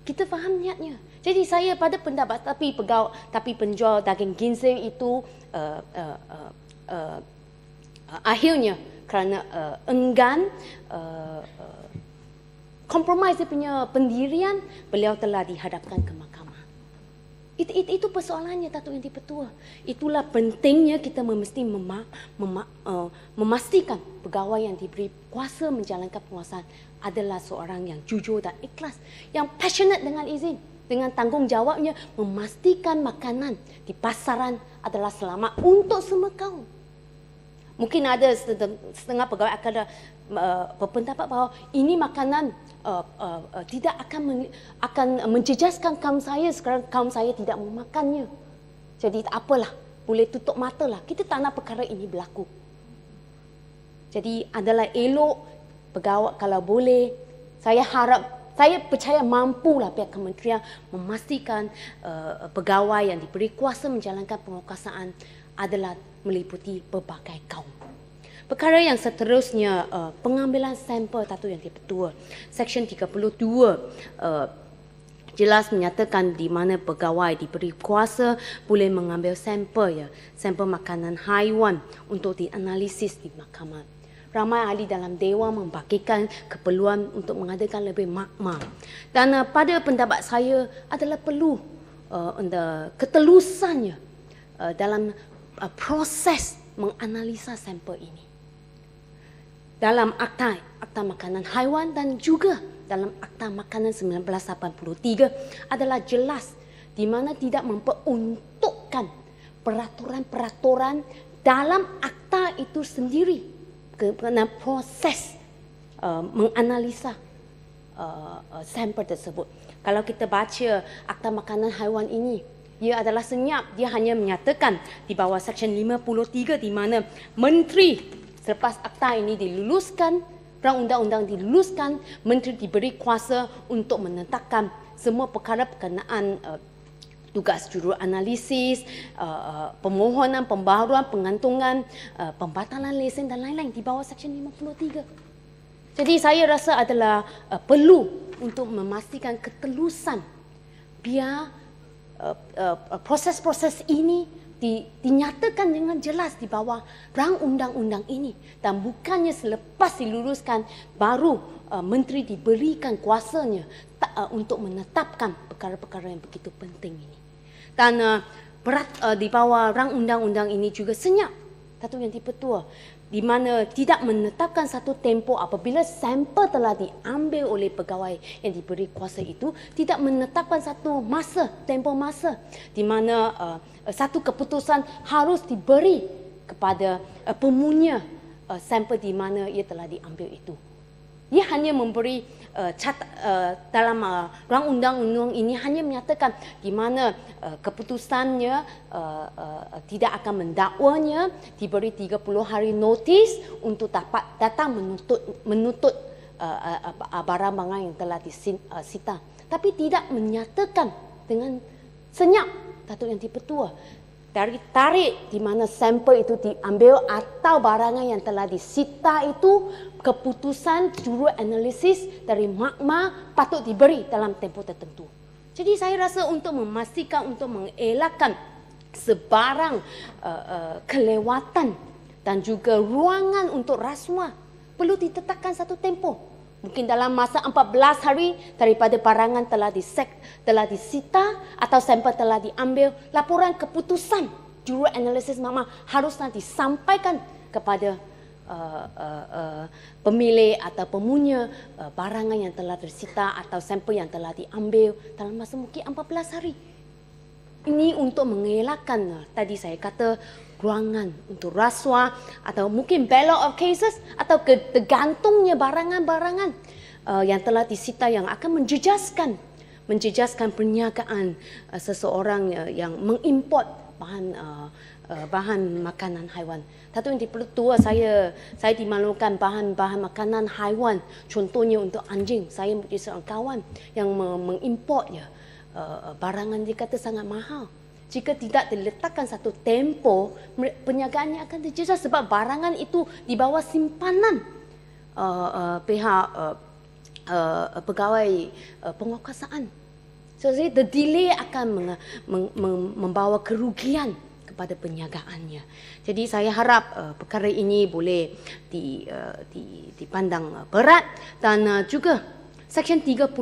Kita faham niatnya. Jadi saya pada pendapat tapi penjual daging ginseng itu akhirnya kerana enggan kompromis dia punya pendirian, beliau telah dihadapkan ke mahkamah. Itu persoalannya, Datuk Yang Di-Pertua. Itulah pentingnya kita mesti memastikan pegawai yang diberi kuasa menjalankan penguasaan adalah seorang yang jujur dan ikhlas, yang passionate dengan izin, dengan tanggungjawabnya memastikan makanan di pasaran adalah selamat untuk semua kaum. Mungkin ada setengah pegawai akan berpendapat bahawa ini makanan tidak akan menjejaskan kaum saya, sekarang kaum saya tidak memakannya. Jadi apalah, boleh tutup mata lah. Kita tak nak perkara ini berlaku. Jadi adalah elok pegawai kalau boleh. Saya percaya mampulah pihak kementerian memastikan pegawai yang diberi kuasa menjalankan penguasaan adalah meliputi berbagai kaum. Perkara yang seterusnya, pengambilan sampel, Datuk Yang Di-Pertua. Seksyen 32 jelas menyatakan di mana pegawai diberi kuasa boleh mengambil sampel, sampel makanan haiwan untuk dianalisis di mahkamah. Ramai ahli dalam Dewan membagikan keperluan untuk mengadakan lebih makmal. Dan pada pendapat saya adalah perlu ketelusannya dalam proses menganalisa sampel ini. Dalam akta makanan haiwan dan juga dalam akta makanan 1983 adalah jelas di mana tidak memperuntukkan peraturan-peraturan dalam akta itu sendiri kerana proses menganalisa sampel tersebut. Kalau kita baca akta makanan haiwan ini, ia adalah senyap, dia hanya menyatakan di bawah Seksyen 53 di mana Menteri selepas akta ini diluluskan, perang undang-undang diluluskan, Menteri diberi kuasa untuk menetapkan semua perkara berkenaan tugas juru analisis, permohonan, pembaharuan, pengantungan, pembatalan lesen dan lain-lain di bawah Seksyen 53. Jadi saya rasa adalah perlu untuk memastikan ketelusan biar proses-proses ini dinyatakan dengan jelas di bawah rang undang-undang ini, dan bukannya selepas diluluskan baru menteri diberikan kuasanya untuk menetapkan perkara-perkara yang begitu penting ini. Dan di bawah rang undang-undang ini juga senyap, Datuk Yang Di-Pertua, di mana tidak menetapkan satu tempoh apabila sampel telah diambil oleh pegawai yang diberi kuasa itu, tidak menetapkan satu tempoh masa di mana satu keputusan harus diberi kepada pemunya sampel di mana ia telah diambil itu. Ia hanya memberi dalam rang undang-undang ini hanya menyatakan di mana keputusannya tidak akan mendakwanya, diberi 30 hari notis untuk dapat datang menuntut barang-barang yang telah disita. Tapi tidak menyatakan dengan senyap, Datuk Yang Di-Pertua, tarik di mana sampel itu diambil atau barangan yang telah disita itu, keputusan juru analisis dari mahkamah patut diberi dalam tempoh tertentu. Jadi saya rasa untuk memastikan, untuk mengelakkan sebarang kelewatan dan juga ruangan untuk rasuah, perlu ditetapkan satu tempoh. Mungkin dalam masa 14 hari daripada barangan telah disita atau sampel telah diambil, laporan keputusan juru analisis mahkamah haruslah disampaikan kepada pemilik atau pemunya barangan yang telah tersita atau sampel yang telah diambil dalam masa mungkin 14 hari. Ini untuk mengelakkan tadi saya kata ruangan untuk rasuah atau mungkin backlog of cases atau tergantungnya barangan-barangan yang telah disita yang akan menjejaskan perniagaan seseorang yang mengimport bahan makanan haiwan. Datuk Yang Di-Pertua, saya dimaklumkan bahan-bahan makanan haiwan, contohnya untuk anjing. Saya mempunyai seorang kawan yang mengimportnya. Barangan dia kata sangat mahal. Jika tidak diletakkan satu tempoh, perniagaannya akan terjejas sebab barangan itu di bawah simpanan pihak pegawai penguasaan. So, the delay akan membawa kerugian kepada perniagaannya. Jadi saya harap perkara ini boleh dipandang berat, dan juga Seksyen 35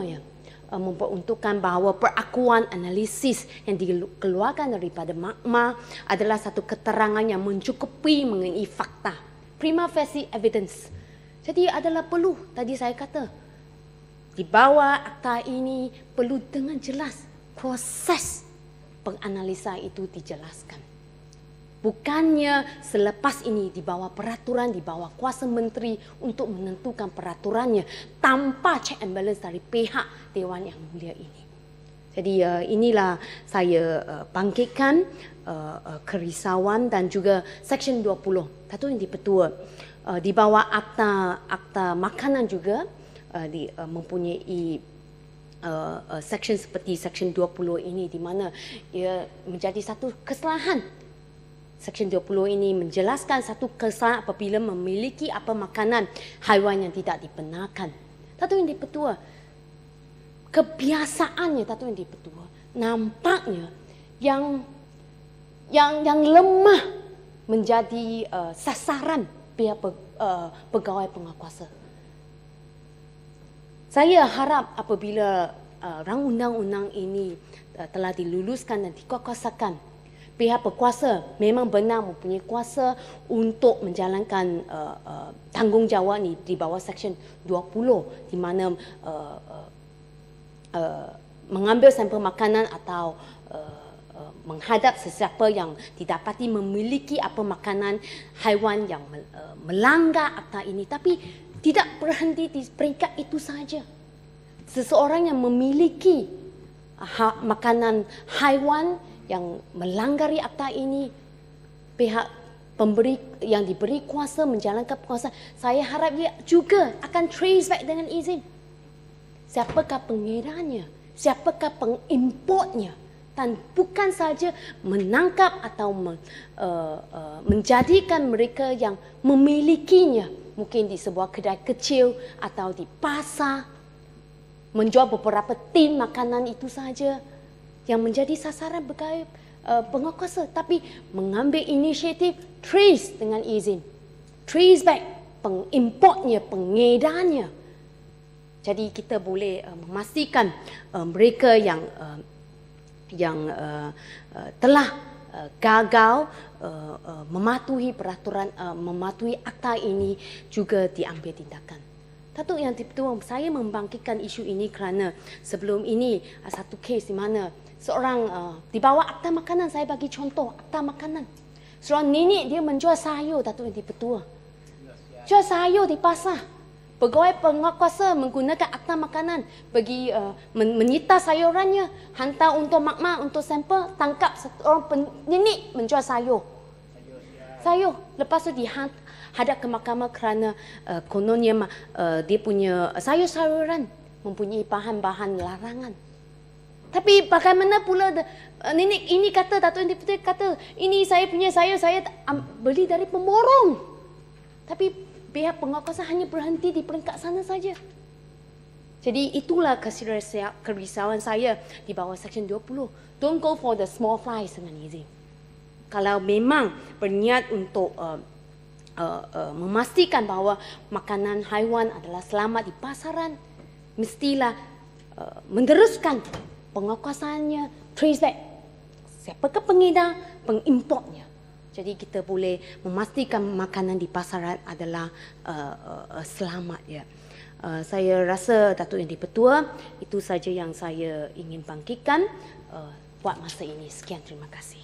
yang memperuntukkan bahawa perakuan analisis yang dikeluarkan daripada mahkamah adalah satu keterangan yang mencukupi mengenai fakta. Prima facie evidence. Jadi adalah perlu, tadi saya kata, di bawah akta ini perlu dengan jelas proses penganalisa itu dijelaskan. Bukannya selepas ini di bawah peraturan, di bawah kuasa menteri untuk menentukan peraturannya tanpa check and balance dari pihak Dewan Yang Mulia ini. Jadi inilah saya bangkitkan kerisauan dan juga Seksyen 20. Datuk Yang di-Pertua, di bawah akta makanan juga mempunyai seksyen seperti Seksyen 20 ini, di mana ia menjadi satu kesalahan. Seksyen 20 ini menjelaskan satu kesalahan apabila memiliki makanan haiwan yang tidak dibenarkan. Datuk Yang di-Pertua, kebiasaannya Datuk Yang di-Pertua, nampaknya yang lemah menjadi sasaran pihak pegawai penguatkuasa. Saya harap apabila rang undang-undang ini telah diluluskan dan dikuatkuasakan, pihak berkuasa memang benar mempunyai kuasa untuk menjalankan tanggungjawab ini di bawah Seksyen 20, di mana mengambil sampel makanan atau menghadap sesiapa yang didapati memiliki makanan haiwan yang melanggar akta ini. Tapi tidak berhenti di peringkat itu saja. Seseorang yang memiliki makanan haiwan yang melanggari akta ini, pihak pemberi yang diberi kuasa menjalankan kuasa, saya harap dia juga akan trace back dengan izin. Siapakah pengedarnya? Siapakah pengimportnya? Dan bukan saja menangkap atau menjadikan mereka yang memilikinya, mungkin di sebuah kedai kecil atau di pasar, menjual beberapa tin makanan itu saja yang menjadi sasaran pegawai penguatkuasa, tapi mengambil inisiatif trace dengan izin, trace back pengimportnya, pengedarnya. Jadi kita boleh memastikan mereka yang telah gagal mematuhi peraturan, mematuhi akta ini juga diambil tindakan. Datuk Yang di-Pertua, saya membangkitkan isu ini kerana sebelum ini satu kes di mana seorang di bawah akta makanan, saya bagi contoh akta makanan. Seorang nenek dia menjual sayur, Datuk Yang di-Pertua. Jual sayur di pasar. Pegawai penguatkuasa menggunakan akta makanan bagi menyita sayurannya, hantar untuk makmah, untuk sampel, tangkap seorang nenek menjual sayur. Lepas tu dihadap ke mahkamah kerana kononnya dia punya sayur-sayuran mempunyai bahan-bahan larangan. Tapi bagaimana pula nenek ini kata, Datuk Yang di-Pertua kata, ini saya punya sayur, saya beli dari pemborong. Tapi pihak penguatkuasa hanya berhenti di peringkat sana saja. Jadi itulah kerisauan saya di bawah Seksyen 20. Don't go for the small fries dengan izin. Kalau memang berniat untuk memastikan bahawa makanan haiwan adalah selamat di pasaran, mestilah meneruskan penguatkuasaannya, trace back siapakah pengedar, pengimportnya. Jadi kita boleh memastikan makanan di pasaran adalah selamat, ya. Saya rasa Datuk Yang di-Pertua, itu saja yang saya ingin bangkitkan buat masa ini. Sekian, terima kasih.